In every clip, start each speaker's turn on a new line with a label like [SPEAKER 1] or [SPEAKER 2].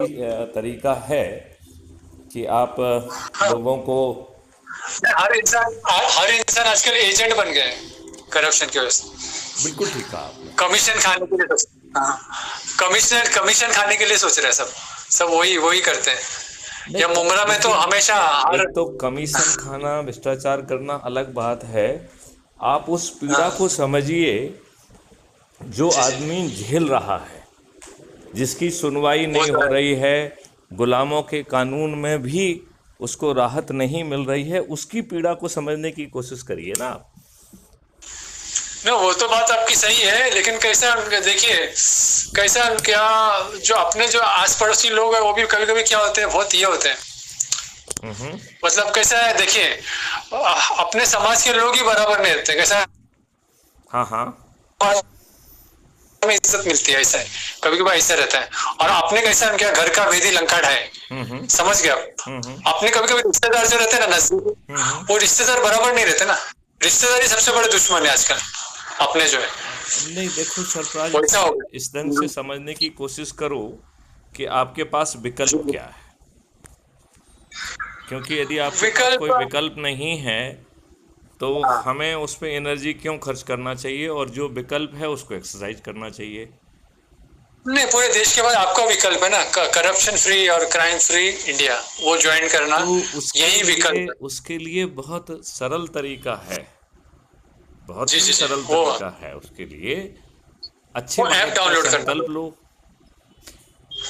[SPEAKER 1] तरीका है कि आप लोगों को।
[SPEAKER 2] हर इंसान आजकल एजेंट बन गए हैं करप्शन की वजह से।
[SPEAKER 1] बिल्कुल ठीक कहा आपने।
[SPEAKER 2] कमीशन खाने के लिए हाँ, कमीशन खाने के लिए सोच रहे हैं सब। सब वही वही करते हैं।
[SPEAKER 1] नहीं
[SPEAKER 2] या मुमरा में तो
[SPEAKER 1] देखिए,
[SPEAKER 2] हमेशा हर
[SPEAKER 1] एक तो कमीशन खाना, भ्रष्टाचार करना अलग बात है। आप उस पीड़ा
[SPEAKER 2] हाँ
[SPEAKER 1] को समझिए जो
[SPEAKER 2] जी जी
[SPEAKER 1] आदमी झेल रहा है, जिसकी सुनवाई
[SPEAKER 2] वो
[SPEAKER 1] नहीं
[SPEAKER 2] तो
[SPEAKER 1] हो
[SPEAKER 2] है।
[SPEAKER 1] रही है, गुलामों के कानून में भी उसको राहत नहीं मिल रही है, उसकी पीड़ा को समझने की कोशिश करिए ना आप।
[SPEAKER 2] ना वो तो बात आपकी सही है, लेकिन कैसा देखिए, कैसा क्या, जो अपने जो आस पड़ोसी लोग हैं वो भी कभी कभी क्या होते हैं, बहुत ये होते हैं। मतलब कैसा है देखिए, अपने समाज के लोग ही बराबर नहीं रहते। कैसा
[SPEAKER 1] हाँ हाँ।
[SPEAKER 2] में इज्जत मिलती है, ऐसा है। कभी कभी ऐसा रहता है। और अपने कैसा क्या, घर का भेदी लंका ढाए। समझ गए आप? अपने कभी कभी रिश्तेदार जो रहते हैं ना नजदीक, वो रिश्तेदार बराबर नहीं रहते ना। रिश्तेदार ही सबसे बड़े दुश्मन है आजकल अपने जो है।
[SPEAKER 1] नहीं देखो सरफराज,
[SPEAKER 2] वैसा हो
[SPEAKER 1] इस ढंग से
[SPEAKER 2] गया।
[SPEAKER 1] समझने की कोशिश करो कि आपके पास विकल्प क्या है। क्योंकि यदि आपके पास
[SPEAKER 2] विकल्प
[SPEAKER 1] कोई विकल्प नहीं है तो हमें उस पर एनर्जी क्यों खर्च करना चाहिए, और जो विकल्प है उसको एक्सरसाइज करना चाहिए।
[SPEAKER 2] नहीं, पूरे देश के बाद आपका विकल्प है ना, करप्शन फ्री और क्राइम फ्री इंडिया, वो ज्वाइन करना।
[SPEAKER 1] तो उसके
[SPEAKER 2] यही
[SPEAKER 1] लिए
[SPEAKER 2] विकल्प है।
[SPEAKER 1] उसके लिए बहुत सरल तरीका है, बहुत
[SPEAKER 2] जी
[SPEAKER 1] ही
[SPEAKER 2] जी जी
[SPEAKER 1] सरल
[SPEAKER 2] वो
[SPEAKER 1] तरीका है उसके लिए। अच्छे
[SPEAKER 2] वो ऐप
[SPEAKER 1] विकल्प का
[SPEAKER 2] डाउनलोड करना
[SPEAKER 1] संकल्प लो।
[SPEAKER 2] पड़ेगा।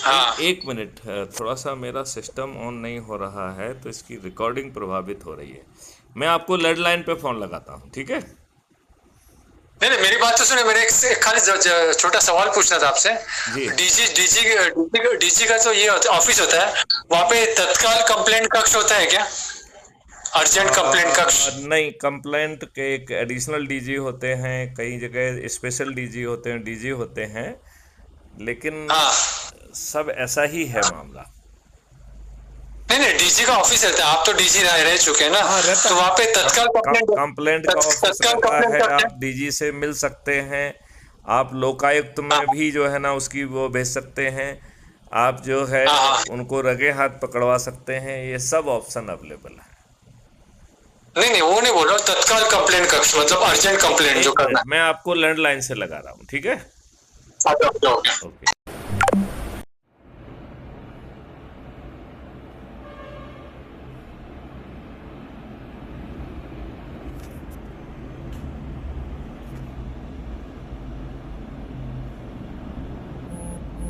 [SPEAKER 2] हाँ
[SPEAKER 1] एक मिनट, थोड़ा सा मेरा सिस्टम ऑन नहीं हो रहा है तो इसकी रिकॉर्डिंग प्रभावित हो रही है। मैं आपको लैंडलाइन पे फ़ोन लगाता हूँ, ठीक है?
[SPEAKER 2] नहीं नहीं, मेरी बात तो सुने। मेरे एक खाली छोटा सवाल पूछना था आपसे।
[SPEAKER 1] जी।
[SPEAKER 2] डीजी डीजी डीजी का तो ये ऑफिस होता है, वहाँ पे तत्काल कंप्लेंट कक्ष होता है क्या? अर्जेंट कंप्लेंट कक्ष।
[SPEAKER 1] नहीं, कंप्लेंट के एक एडिशनल डीजी होते हैं, कई जगह स्पेशल डीजी होते हैं, डीजी होते हैं, लेकिन
[SPEAKER 2] हाँ
[SPEAKER 1] सब ऐसा ही है मामला।
[SPEAKER 2] नहीं नहीं, डीजी का ऑफिस रहता है। आप तो डीजी रह चुके हैं ना,
[SPEAKER 1] हाँ रहता
[SPEAKER 2] तो
[SPEAKER 1] है।
[SPEAKER 2] वहाँ पे तत्काल कंप्लेंट
[SPEAKER 1] कंप्लेंट का ऑफिस
[SPEAKER 2] तत्काल
[SPEAKER 1] रहता
[SPEAKER 2] कंप्लेंट
[SPEAKER 1] है,
[SPEAKER 2] करते
[SPEAKER 1] आप
[SPEAKER 2] हैं।
[SPEAKER 1] डीजी से मिल सकते हैं। आप लोकायुक्त में
[SPEAKER 2] हाँ
[SPEAKER 1] भी जो है ना उसकी वो भेज सकते हैं। आप जो है
[SPEAKER 2] हाँ हाँ।
[SPEAKER 1] उनको रगे हाथ पकड़वा सकते हैं, ये सब ऑप्शन अवेलेबल है।
[SPEAKER 2] नहीं नहीं, वो नहीं बोल रहा हूँ। तत्काल कंप्लेंट कक्ष मतलब अर्जेंट कंप्लेंट जो
[SPEAKER 1] एक मिनट,
[SPEAKER 2] करना
[SPEAKER 1] मैं आपको लैंडलाइन से लगा रहा हूँ, ठीक है?
[SPEAKER 2] है। ओके।
[SPEAKER 1] ओके।